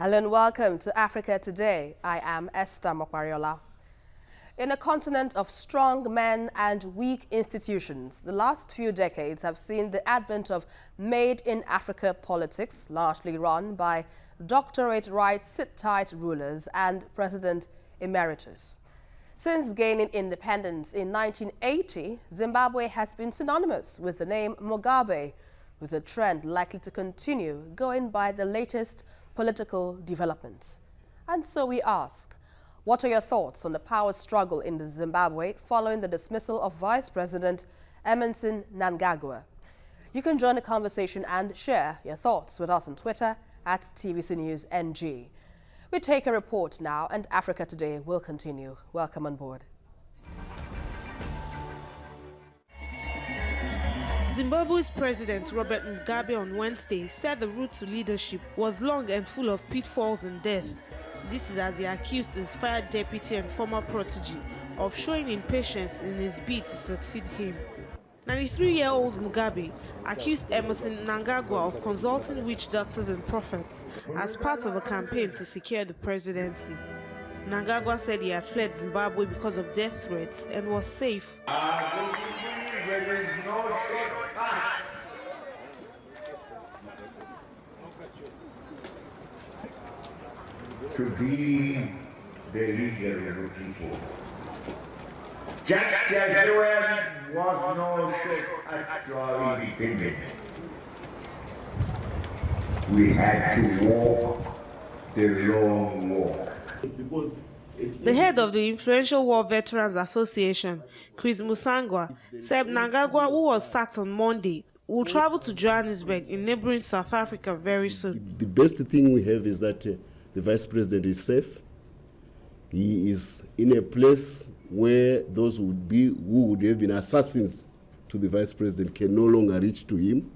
Hello and welcome to Africa Today. I am Esther Mokwariola. In a continent of strong men and weak institutions, the last few decades have seen the advent of made-in-Africa politics, largely run by doctorate-right sit-tight rulers and President Emeritus. Since gaining independence in 1980, Zimbabwe has been synonymous with the name Mugabe, with a trend likely to continue going by the latest political developments. And so we ask, what are your thoughts on the power struggle in Zimbabwe following the dismissal of Vice President Emmerson Mnangagwa? You can join the conversation and share your thoughts with us on Twitter at TVC News NG. We take a report now, and Africa Today will continue. Welcome on board. Zimbabwe's President Robert Mugabe on Wednesday said the route to leadership was long and full of pitfalls and death. This is as he accused his fired deputy and former protege of showing impatience in his bid to succeed him. 93-year-old Mugabe accused Emmerson Mnangagwa of consulting witch doctors and prophets as part of a campaign to secure the presidency. Mnangagwa said he had fled Zimbabwe because of death threats and was safe. There is no shortcut. To be the leader of the people. Just as there was no shortcut to our independence, we had to walk the long walk. The head of the influential War Veterans Association, Chris Musangwa, said Mnangagwa, who was sacked on Monday, will travel to Johannesburg in neighboring South Africa very soon. The best thing we have is that the Vice President is safe. He is in a place where those who would have been assassins to the Vice President can no longer reach to him.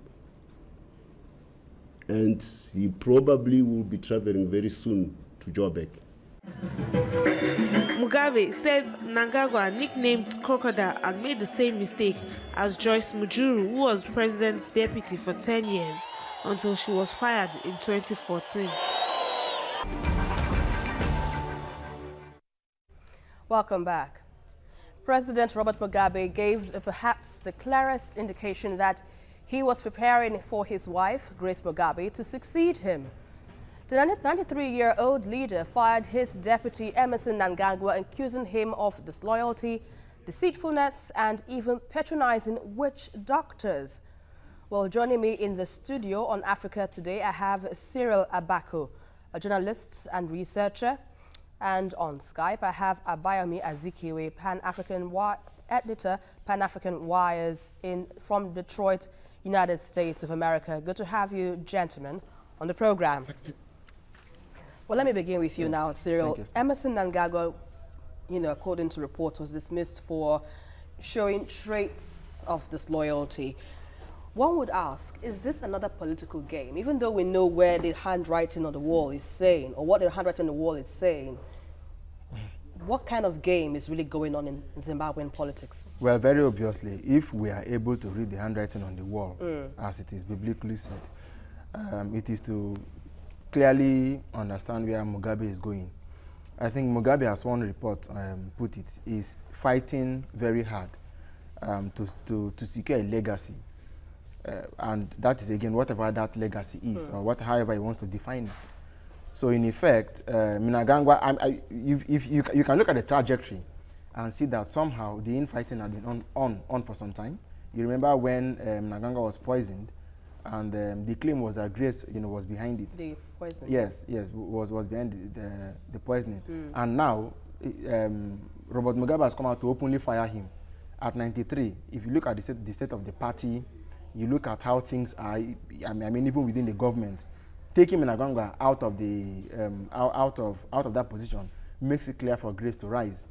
And he probably will be traveling very soon to Joburg. Mugabe said Mnangagwa, nicknamed Crocodile, had made the same mistake as Joyce Mujuru, who was president's deputy for 10 years until she was fired in 2014. Welcome back. President Robert Mugabe gave perhaps the clearest indication that he was preparing for his wife, Grace Mugabe, to succeed him. The 93-year-old leader fired his deputy Emmerson Mnangagwa, accusing him of disloyalty, deceitfulness, and even patronizing witch doctors. Well, joining me in the studio on Africa Today, I have Cyril Abaku, a journalist and researcher. And on Skype, I have Abayomi Azikiwe, Pan-African editor, Pan-African Wires from Detroit, United States of America. Good to have you, gentlemen, on the program. Well, let me begin with you now, Cyril. Emmerson Mnangagwa, according to reports, was dismissed for showing traits of disloyalty. One would ask, is this another political game? Even though we know where the handwriting on the wall is saying, or what the handwriting on the wall is saying, what kind of game is really going on in Zimbabwean politics? Well, very obviously, if we are able to read the handwriting on the wall, as it is biblically said, it is to clearly understand where Mugabe is going. I think Mugabe, as one report put it, is fighting very hard to secure a legacy. And that is, again, whatever that legacy is, or however he wants to define it. So, in effect, Mnangagwa, if you can look at the trajectory and see that somehow the infighting had been on for some time. You remember when Mnangagwa was poisoned, and the claim was that Grace, was behind it. The poisoning. Yes, was behind the poisoning. And now, Robert Mugabe has come out to openly fire him. At 93, if you look at the state of the party, you look at how things are. I mean, even within the government, taking Mnangagwa out of that position makes it clear for Grace to rise.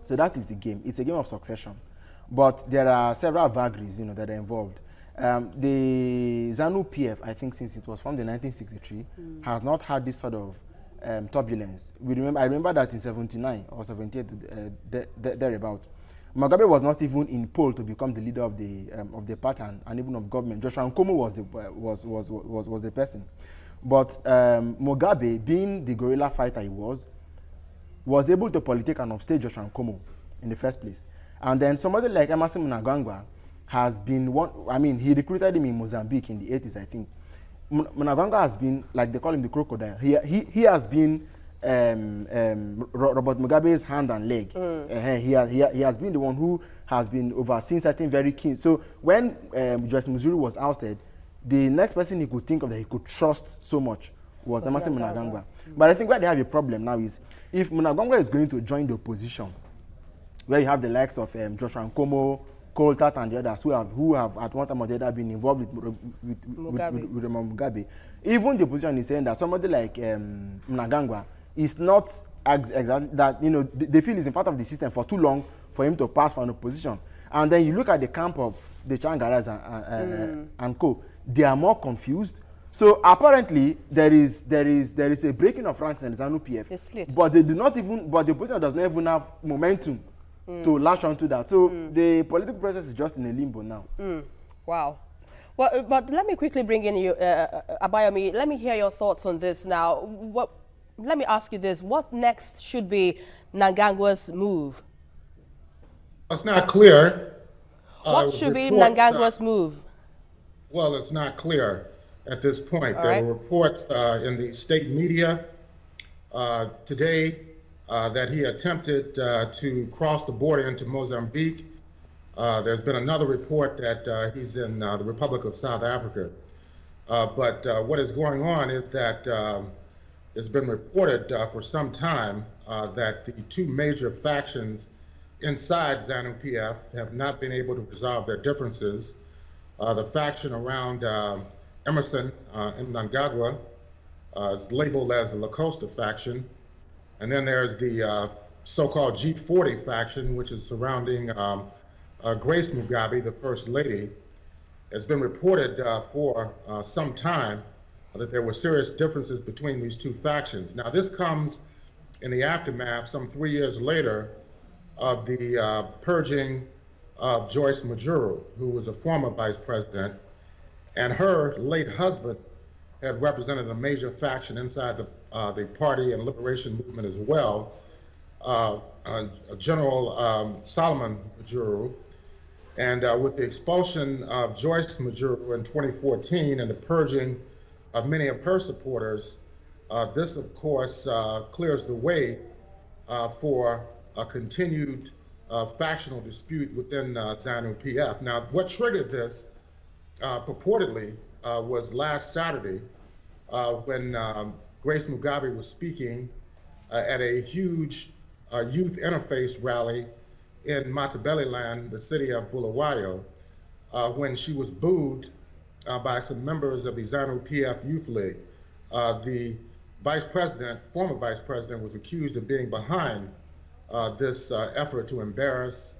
So that is the game. It's a game of succession, but there are several vagaries, that are involved. The ZANU PF, I think, since it was formed in 1963, has not had this sort of turbulence. I remember that in 79 or 78, thereabout. Mugabe was not even in poll to become the leader of the party and even of government. Joshua Nkomo was the person. But Mugabe, being the guerrilla fighter he was able to politic and upstage Joshua Nkomo in the first place. And then somebody like Emerson Mnangagwa has been one, I mean, he recruited him in Mozambique in the 80s, I think. Mnangagwa has been, like they call him the crocodile, he has been Robert Mugabe's hand and leg. He has been the one who has been overseeing certain very key. So when Joyce Mujuru was ousted, the next person he could think of that he could trust so much was Emerson Mnangagwa. But I think where they have a problem now is if Mnangagwa is going to join the opposition, where you have the likes of Joshua Nkomo, Coltart, and the others who have at one time or the other been involved with Mugabe. Even the opposition is saying that somebody like Mnangagwa is not exactly that, you know, they feel he's in part of the system for too long for him to pass for an opposition. And then you look at the camp of the Changaras and co, they are more confused. So apparently there is a breaking of ranks in the ZANU-PF, but they do not even, but the opposition does not even have momentum to latch onto that. So the political process is just in a limbo now. Wow. Well, but let me quickly bring in you, Abayomi. Let me hear your thoughts on this now. Let me ask you this: what next should be Mnangagwa's move? It's not clear. What should be Mnangagwa's move? Well, it's not clear at this point. All there right. were reports in the state media today that he attempted to cross the border into Mozambique. There's been another report that he's in the Republic of South Africa. But what is going on is that it's been reported for some time that the two major factions inside ZANU-PF have not been able to resolve their differences. The faction around Emerson Mnangagwa is labeled as the La Costa faction. And then there's the so-called G40 faction, which is surrounding Grace Mugabe, the First Lady. It's been reported for some time that there were serious differences between these two factions. Now, this comes in the aftermath, some 3 years later, of the purging of Joyce Mujuru, who was a former vice president, and her late husband had represented a major faction inside the party and liberation movement as well, General Solomon Mujuru. And with the expulsion of Joyce Mujuru in 2014 and the purging of many of her supporters, this, of course, clears the way for a continued factional dispute within ZANU-PF. Now, what triggered this purportedly was last Saturday when Grace Mugabe was speaking at a huge youth interface rally in Matabeleland, the city of Bulawayo, when she was booed by some members of the ZANU-PF Youth League. The vice president, former vice president, was accused of being behind this effort to embarrass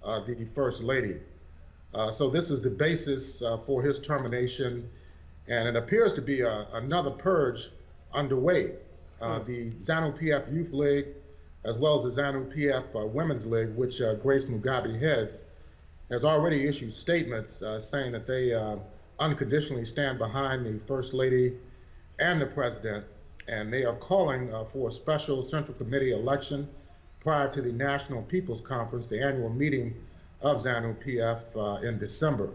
the First Lady. So this is the basis for his termination, and it appears to be another purge underway. The ZANU-PF Youth League, as well as the ZANU-PF Women's League, which Grace Mugabe heads, has already issued statements saying that they unconditionally stand behind the First Lady and the President, and they are calling for a special Central Committee election prior to the National People's Conference, the annual meeting of ZANU-PF in December.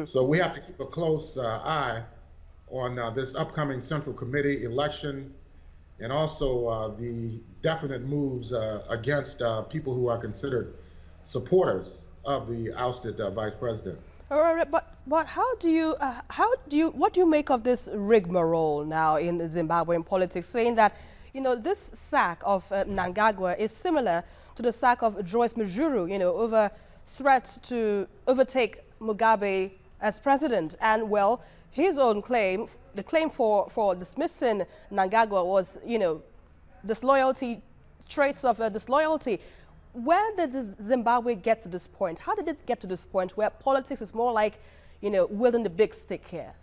So we have to keep a close eye on this upcoming Central Committee election, and also the definite moves against people who are considered supporters of the ousted vice president. All right, but what do you make of this rigmarole now in Zimbabwean politics, saying that, you know, this sack of Mnangagwa is similar to the sack of Joyce Mujuru, you know, over threats to overtake Mugabe as president, and well, his own claim, the claim for dismissing Mnangagwa was, you know, disloyalty, traits of disloyalty. Where did Zimbabwe get to this point? How did it get to this point where politics is more like, you know, wielding the big stick here?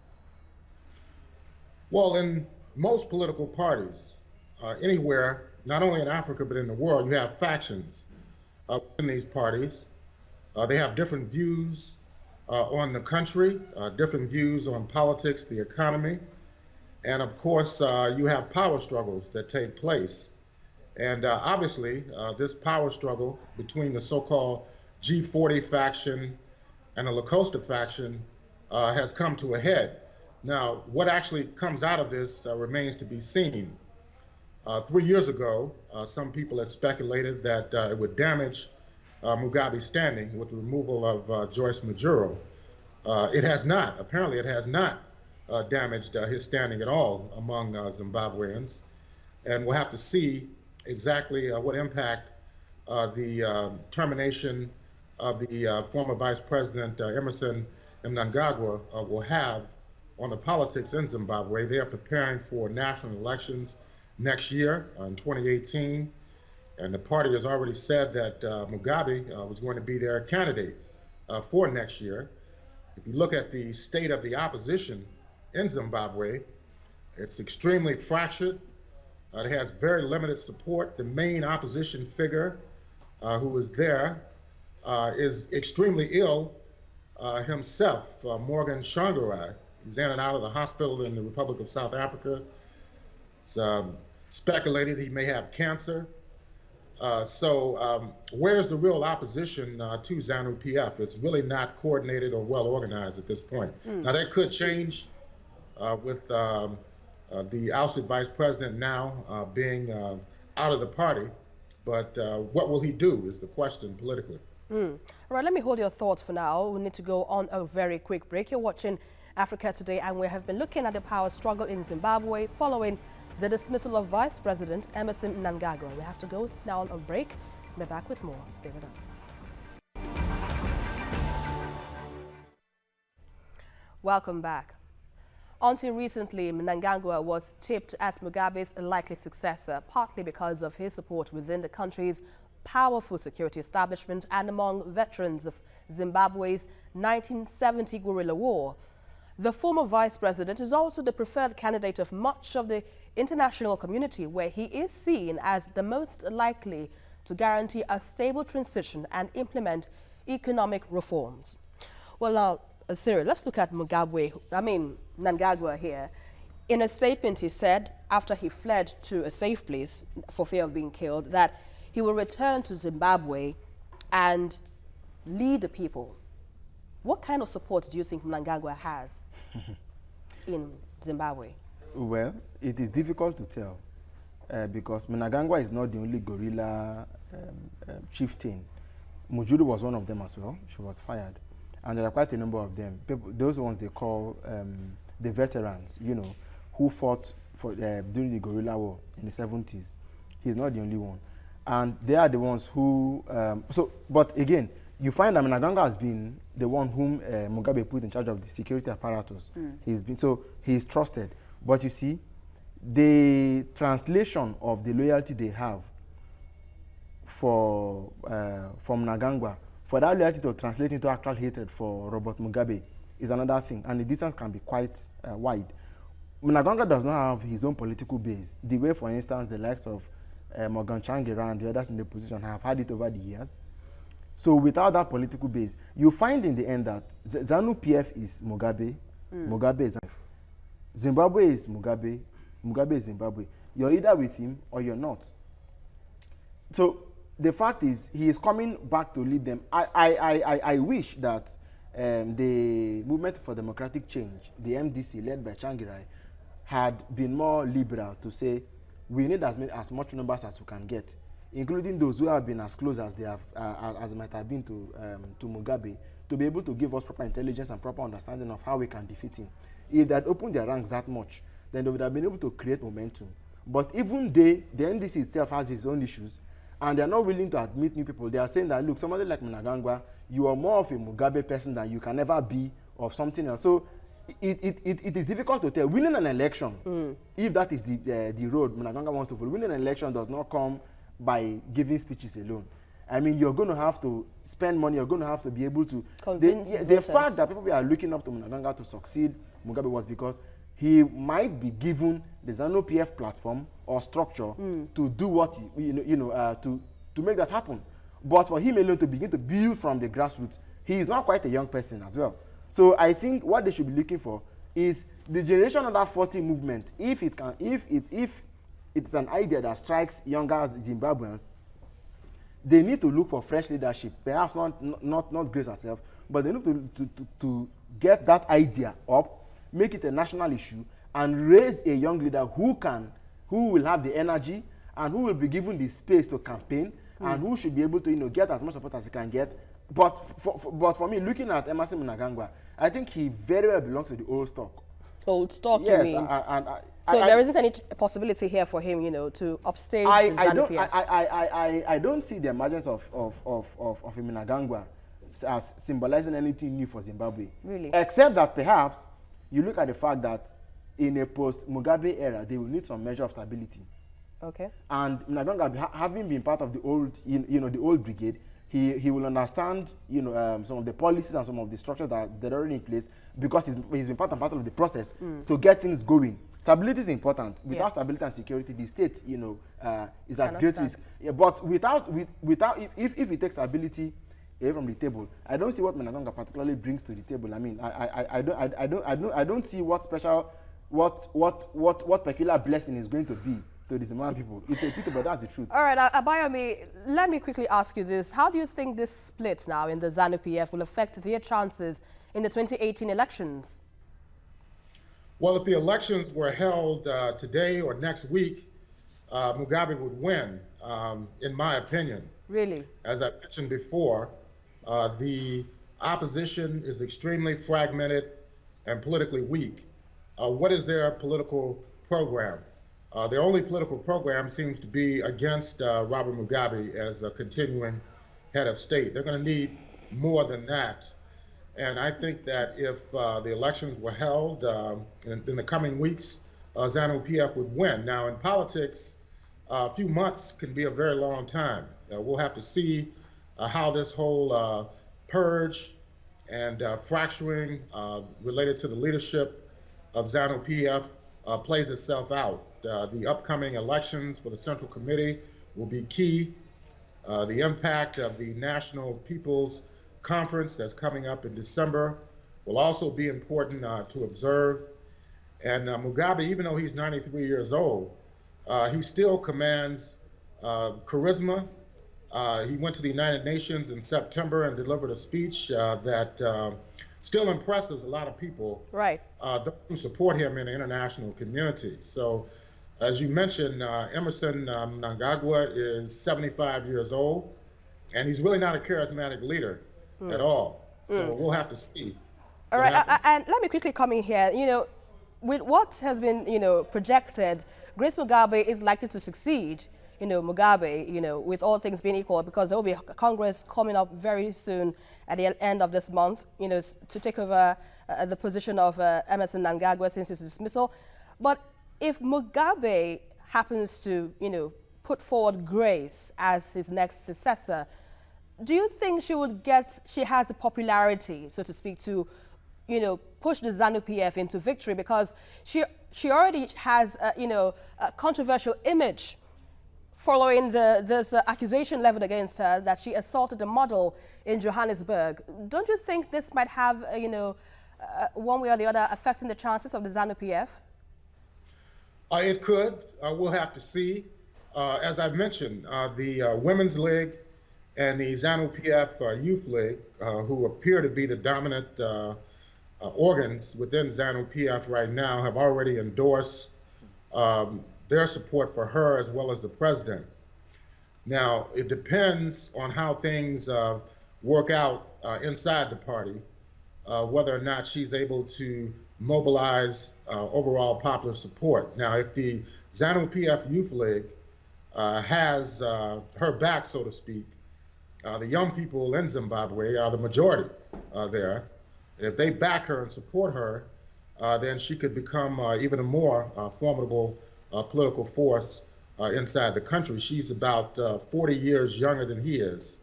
Well, in most political parties, anywhere, not only in Africa but in the world, you have factions in these parties. They have different views on the country, different views on politics, the economy, And of course, you have power struggles that take place. And obviously, this power struggle between the so-called G40 faction and the La Costa faction has come to a head. Now, what actually comes out of this remains to be seen. 3 years ago, some people had speculated that it would damage Mugabe's standing with the removal of Joyce Maduro. It has not. Apparently, it has not damaged his standing at all among Zimbabweans. And we'll have to see exactly what impact the termination of the former Vice President Emerson Mnangagwa will have on the politics in Zimbabwe. They are preparing for national elections next year in 2018. And the party has already said that Mugabe was going to be their candidate for next year. If you look at the state of the opposition in Zimbabwe, it's extremely fractured. It has very limited support. The main opposition figure who is there is extremely ill himself, Morgan Tsvangirai. He's in and out of the hospital in the Republic of South Africa. It's speculated he may have cancer. So where's the real opposition to ZANU-PF? It's really not coordinated or well organized at this point. Now that could change with the ousted vice president now being out of the party, but what will he do is the question politically. All right, let me hold your thoughts for now. We need to go on a very quick break. You're watching Africa Today, and we have been looking at the power struggle in Zimbabwe following the dismissal of Vice President Emerson Mnangagwa. We have to go now on a break. We'll be back with more. Stay with us. Welcome back. Until recently, Mnangagwa was tipped as Mugabe's likely successor, partly because of his support within the country's powerful security establishment and among veterans of Zimbabwe's 1970 guerrilla war. The former vice president is also the preferred candidate of much of the international community, where he is seen as the most likely to guarantee a stable transition and implement economic reforms. Well, now, Cyril, let's look at Mnangagwa here. In a statement, he said, after he fled to a safe place for fear of being killed, that he will return to Zimbabwe and lead the people. What kind of support do you think Mnangagwa has in Zimbabwe? Well, it is difficult to tell because Mnangagwa is not the only guerrilla chieftain. Mujuru was one of them as well. She was fired. And there are quite a number of them. People, those ones they call the veterans, you know, who fought for, during the guerrilla war in the 70s. He's not the only one. And they are the ones who, but again, you find that Mnangagwa has been the one whom Mugabe put in charge of the security apparatus. He's trusted. But you see, the translation of the loyalty they have for Mnangagwa, for that loyalty to translate into actual hatred for Robert Mugabe is another thing, and the distance can be quite wide. Mnangagwa does not have his own political base, the way, for instance, the likes of Morgan Tsvangirai and the others in the position have had it over the years. So without that political base, you find in the end that ZANU-PF is Mugabe, Mugabe is Zimbabwe is Mugabe, Mugabe is Zimbabwe. You're either with him or you're not. So the fact is, he is coming back to lead them. I wish that the Movement for Democratic Change, the MDC, led by Tsvangirai, had been more liberal to say, we need as much numbers as we can get, including those who have been as close as they have, as might have been to Mugabe, to be able to give us proper intelligence and proper understanding of how we can defeat him. If they had opened their ranks that much, then they would have been able to create momentum. But even the NDC itself has its own issues, and they are not willing to admit new people. They are saying that, look, somebody like Mnangagwa, you are more of a Mugabe person than you can ever be of something else. So it is difficult to tell. Winning an election, if that is the road Mnangagwa wants to follow, winning an election does not come by giving speeches alone. I mean, you're going to have to spend money, you're going to have to be able to convince the fact that people are looking up to Mnangagwa to succeed Mugabe was because he might be given the ZANU-PF platform or structure to do what to make that happen. But for him alone to begin to build from the grassroots, he is not quite a young person as well. So I think what they should be looking for is the Generation Under 40 movement, if it's an idea that strikes younger Zimbabweans, they need to look for fresh leadership. Perhaps not Grace herself, but they need to get that idea up, make it a national issue, and raise a young leader who will have the energy and who will be given the space to campaign and who should be able to get as much support as he can get. But for me, looking at Emerson Mnangagwa, I think he very well belongs to the old stock. Old stock, yes, you mean? So there isn't any possibility here for him, to upstage the ZANU-PF? I don't see the emergence of Mnangagwa as symbolizing anything new for Zimbabwe. Really? Except that perhaps you look at the fact that in a post-Mugabe era, they will need some measure of stability. Okay. And Mnangagwa, having been part of the old, the old brigade, he will understand, some of the policies and some of the structures that are already in place, because he's been part and parcel of the process to get things going. Stability is important. Without stability and security, the state, is at great risk. Yeah, but if he takes stability away from the table, I don't see what Mnangagwa particularly brings to the table. I mean, I don't see what special, what peculiar blessing is going to be to the Zimbabwean people. It's a pity, but that's the truth. All right, Abayomi, let me quickly ask you this. How do you think this split now in the ZANU-PF will affect their chances in the 2018 elections? Well, if the elections were held today or next week, Mugabe would win, in my opinion. Really? As I mentioned before, the opposition is extremely fragmented and politically weak. What is their political program? Their only political program seems to be against Robert Mugabe as a continuing head of state. They're going to need more than that. And I think that if the elections were held in the coming weeks, ZANU-PF would win. Now, in politics, a few months can be a very long time. We'll have to see how this whole purge and fracturing related to the leadership of ZANU-PF plays itself out. The upcoming elections for the Central Committee will be key. The impact of the National People's Conference that's coming up in December will also be important to observe. And Mugabe, even though he's 93 years old, he still commands charisma. He went to the United Nations in September and delivered a speech that still impresses a lot of people, right, who support him in the international community. So, as you mentioned, Emerson Mnangagwa is 75 years old, and he's really not a charismatic leader at all. So we'll have to see. All right, and let me quickly come in here. With what has been, projected, Grace Mugabe is likely to succeed, Mugabe, with all things being equal, because there will be a Congress coming up very soon at the end of this month, to take over the position of Emerson Mnangagwa since his dismissal. But if Mugabe happens to, put forward Grace as his next successor, do you think she has the popularity, so to speak, to, push the ZANU-PF into victory? Because she already has, a controversial image following this accusation leveled against her that she assaulted a model in Johannesburg. Don't you think this might have, one way or the other, affecting the chances of the ZANU-PF? It could. We'll have to see. As I mentioned, the Women's League and the ZANU-PF Youth League, who appear to be the dominant organs within ZANU-PF right now, have already endorsed their support for her as well as the president. Now, it depends on how things work out inside the party, whether or not she's able to mobilize overall popular support. Now, if the ZANU-PF Youth League has her back, so to speak, the young people in Zimbabwe are the majority there. And if they back her and support her, then she could become even a more formidable political force inside the country. She's about 40 years younger than he is.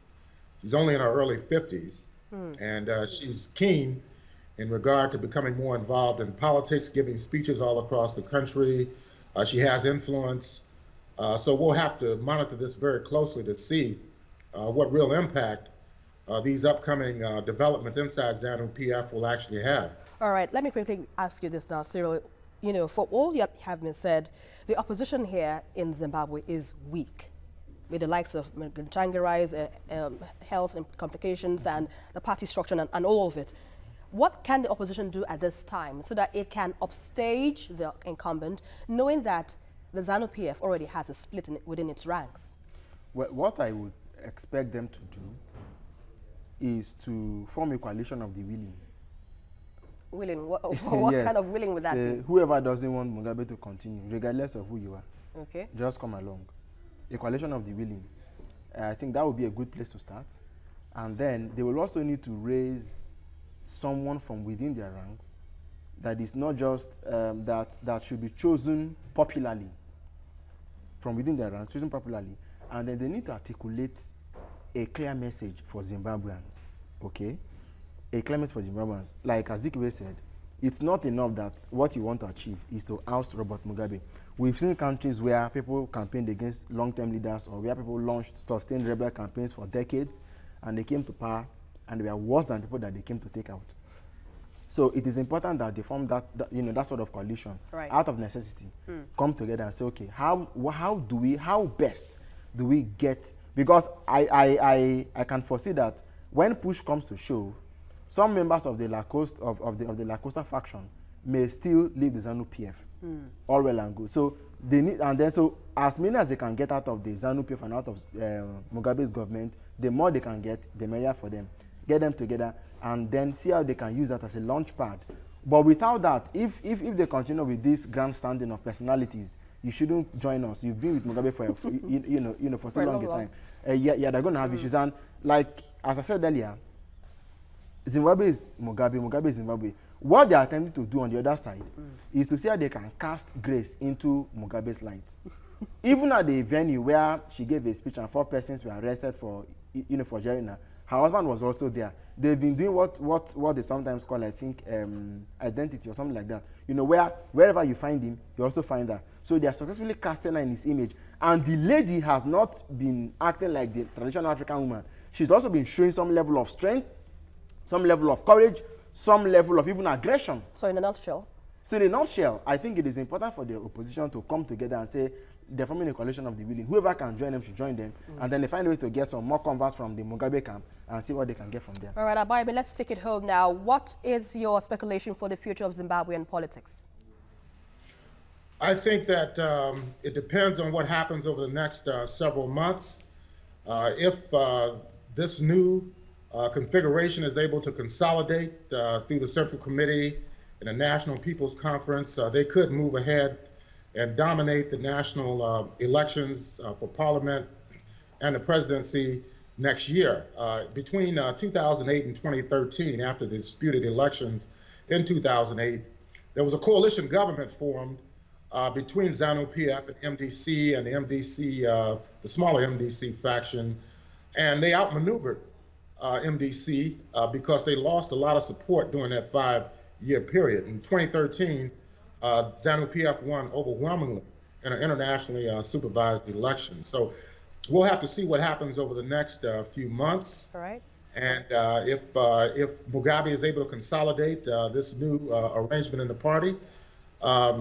She's only in her early 50s, and she's keen in regard to becoming more involved in politics, giving speeches all across the country. She has influence. So we'll have to monitor this very closely to see what real impact these upcoming developments inside ZANU-PF will actually have. All right, let me quickly ask you this now, Cyril. You know, for all you have been said, the opposition here in Zimbabwe is weak, with the likes of Mnangagwa's health complications and the party structure and all of it. What can the opposition do at this time so that it can upstage the incumbent, knowing that the ZANU-PF already has a split within its ranks? Well, what I would expect them to do is to form a coalition of the willing. Willing? What Yes. kind of willing would that be? Whoever doesn't want Mugabe to continue, regardless of who you are, Okay. just come along. A coalition of the willing. I think that would be a good place to start. And then they will also need to raise someone from within their ranks that is not just that should be chosen popularly from within their ranks, chosen popularly, and then they need to articulate a clear message for Zimbabweans, okay? A clear message for Zimbabweans. Like Azikiwe said, it's not enough that what you want to achieve is to oust Robert Mugabe. We've seen countries where people campaigned against long-term leaders or where people launched sustained rebel campaigns for decades and they came to power and they were worse than people that they came to take out. So it is important that they form that that sort of coalition out of necessity, come together and say, okay, how best do we get, because I can foresee that when push comes to shove, some members of the La Costa faction may still leave the ZANU-PF. All well and good. So they need, and then so as many as they can get out of the ZANU-PF and out of Mugabe's government, the more they can get, the merrier for them. Get them together and then see how they can use that as a launch pad. But without that, if they continue with this grandstanding of personalities, you shouldn't join us. You've been with Mugabe for for too long a time. Yeah, they're going to have issues. And like as I said earlier, Zimbabwe is Mugabe, Mugabe is Zimbabwe. What they are attempting to do on the other side is to see how they can cast Grace into Mugabe's light. Even at the venue where she gave a speech and 4 persons were arrested for Jerina, her husband was also there. They've been doing what they sometimes call, I think, identity or something like that. You know, wherever you find him, you also find her. So they are successfully casting her in his image. And the lady has not been acting like the traditional African woman. She's also been showing some level of strength, some level of courage, some level of even aggression. So in a nutshell? So in a nutshell, I think it is important for the opposition to come together and say they're forming a coalition of the willing. Whoever can join them should join them. And then they find a way to get some more converts from the Mugabe camp and see what they can get from there. All right, Abayomi, let's take it home now. What is your speculation for the future of Zimbabwean politics? I think that it depends on what happens over the next several months. If this new configuration is able to consolidate through the Central Committee and the National People's Conference, they could move ahead and dominate the national elections for Parliament and the presidency next year. Between 2008 and 2013, after the disputed elections in 2008, there was a coalition government formed between ZANU-PF and MDC, and the MDC, the smaller MDC faction, and they outmaneuvered MDC because they lost a lot of support during that 5-year period. In 2013, ZANU-PF won overwhelmingly in an internationally supervised election. So we'll have to see what happens over the next few months. All right. And if Mugabe is able to consolidate this new arrangement in the party,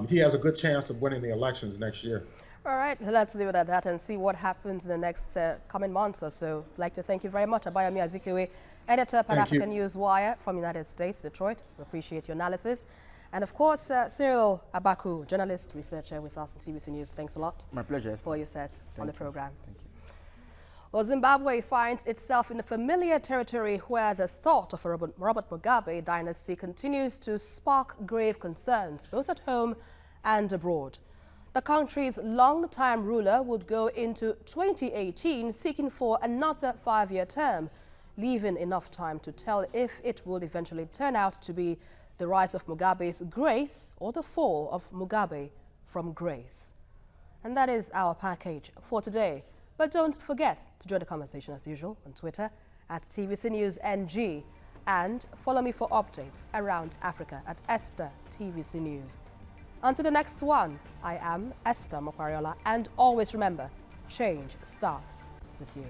he has a good chance of winning the elections next year. All right, let's leave it at that and see what happens in the next coming months or so. I'd like to thank you very much, Abayomi Azikiwe, editor, Pan-African News Wire from United States, Detroit. We appreciate your analysis. And of course, Cyril Abaku, journalist, researcher with us on TVC News. Thanks a lot. My pleasure. For your set on the program. Thank you. Well, Zimbabwe finds itself in a familiar territory where the thought of a Robert Mugabe dynasty continues to spark grave concerns, both at home and abroad. The country's long-time ruler would go into 2018 seeking for another 5-year term, leaving enough time to tell if it will eventually turn out to be the rise of Mugabe's grace or the fall of Mugabe from grace. And that is our package for today. But don't forget to join the conversation as usual on Twitter at TVC News NG, and follow me for updates around Africa at Esther TVC News. Until the next one, I am Esther Mokwariola, and always remember, change starts with you.